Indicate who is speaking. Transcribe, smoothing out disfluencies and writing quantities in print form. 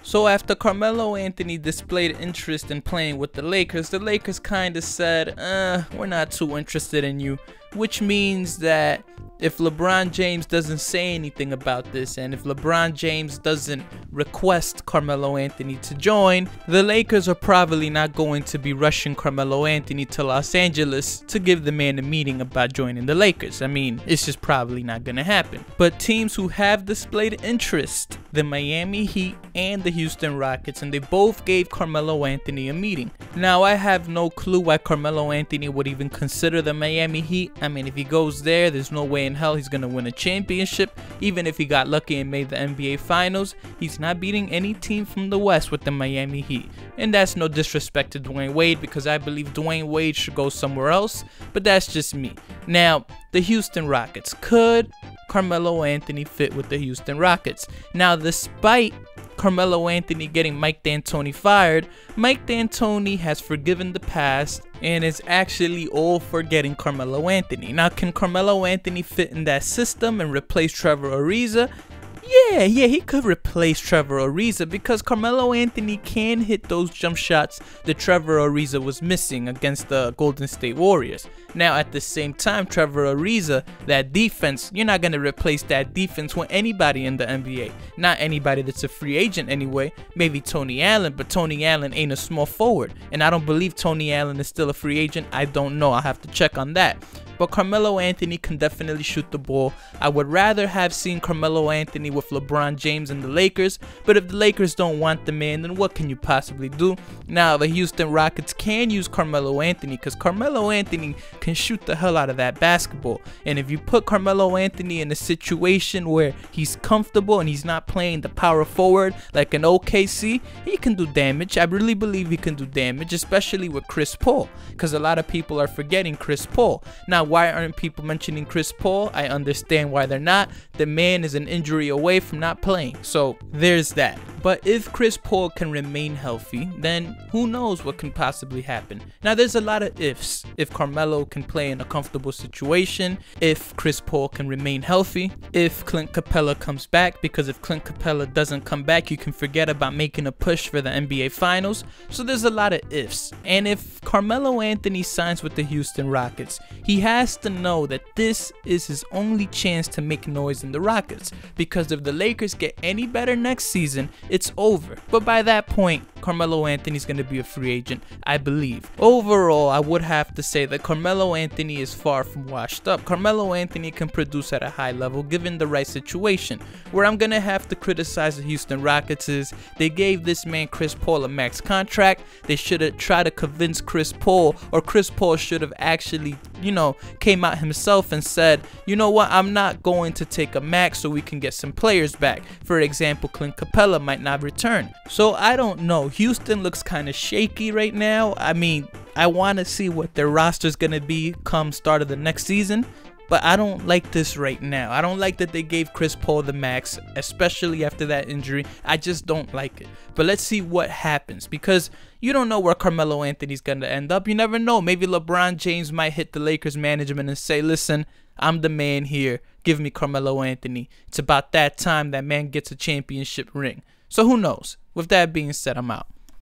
Speaker 1: So after Carmelo Anthony displayed interest in playing with the Lakers kinda said, we're not too interested in you, which means that if LeBron James doesn't say anything about this, and if LeBron James doesn't request Carmelo Anthony to join, the Lakers are probably not going to be rushing Carmelo Anthony to Los Angeles to give the man a meeting about joining the Lakers. I mean, it's just probably not going to happen. But teams who have displayed interest, the Miami Heat and the Houston Rockets, and they both gave Carmelo Anthony a meeting. Now, I have no clue why Carmelo Anthony would even consider the Miami Heat. I mean, if he goes there, there's no way in hell he's gonna win a championship. Even if he got lucky and made the NBA Finals, he's not beating any team from the West with the Miami Heat. And that's no disrespect to Dwayne Wade, because I believe Dwayne Wade should go somewhere else, but that's just me. Now, the Houston Rockets. Could Carmelo Anthony fit with the Houston Rockets? Now, despite Carmelo Anthony getting Mike D'Antoni fired, Mike D'Antoni has forgiven the past and is actually all for getting Carmelo Anthony. Now, can Carmelo Anthony fit in that system and replace Trevor Ariza? Yeah, he could replace Trevor Ariza, because Carmelo Anthony can hit those jump shots that Trevor Ariza was missing against the Golden State Warriors. Now, at the same time, Trevor Ariza, that defense, you're not going to replace that defense with anybody in the NBA. Not anybody that's a free agent anyway. Maybe Tony Allen, but Tony Allen ain't a small forward. And I don't believe Tony Allen is still a free agent. I don't know. I'll have to check on that. But Carmelo Anthony can definitely shoot the ball. I would rather have seen Carmelo Anthony with LeBron James and the Lakers, but if the Lakers don't want the man, then what can you possibly do? Now, the Houston Rockets can use Carmelo Anthony, because Carmelo Anthony can shoot the hell out of that basketball. And if you put Carmelo Anthony in a situation where he's comfortable and he's not playing the power forward like an OKC, he can do damage. I really believe he can do damage, especially with Chris Paul, because a lot of people are forgetting Chris Paul. Now, why aren't people mentioning Chris Paul? I understand why they're not. The man is an injury away from not playing, so there's that. But if Chris Paul can remain healthy, then who knows what can possibly happen. Now, there's a lot of ifs. If Carmelo can play in a comfortable situation, if Chris Paul can remain healthy, if Clint Capella comes back, because if Clint Capella doesn't come back, you can forget about making a push for the NBA Finals. So there's a lot of ifs. And if Carmelo Anthony signs with the Houston Rockets, he has to know that this is his only chance to make noise in the Rockets, because if the Lakers get any better next season, it's over. But by that point, Carmelo Anthony's going to be a free agent, I believe. Overall, I would have to say that Carmelo Anthony is far from washed up. Carmelo Anthony can produce at a high level given the right situation. Where I'm going to have to criticize the Houston Rockets is they gave this man Chris Paul a max contract. They should have tried to convince Chris Paul, or Chris Paul should have actually, came out himself and said, you know what, I'm not going to take a max so we can get some players back. For example, Clint Capella might not return. So I don't know. Houston looks kind of shaky right now. I mean, I want to see what their roster's going to be come start of the next season. But I don't like this right now. I don't like that they gave Chris Paul the max, especially after that injury. I just don't like it. But let's see what happens, because you don't know where Carmelo Anthony's going to end up. You never know. Maybe LeBron James might hit the Lakers management and say, listen, I'm the man here. Give me Carmelo Anthony. It's about that time that man gets a championship ring. So who knows? With that being said, I'm out.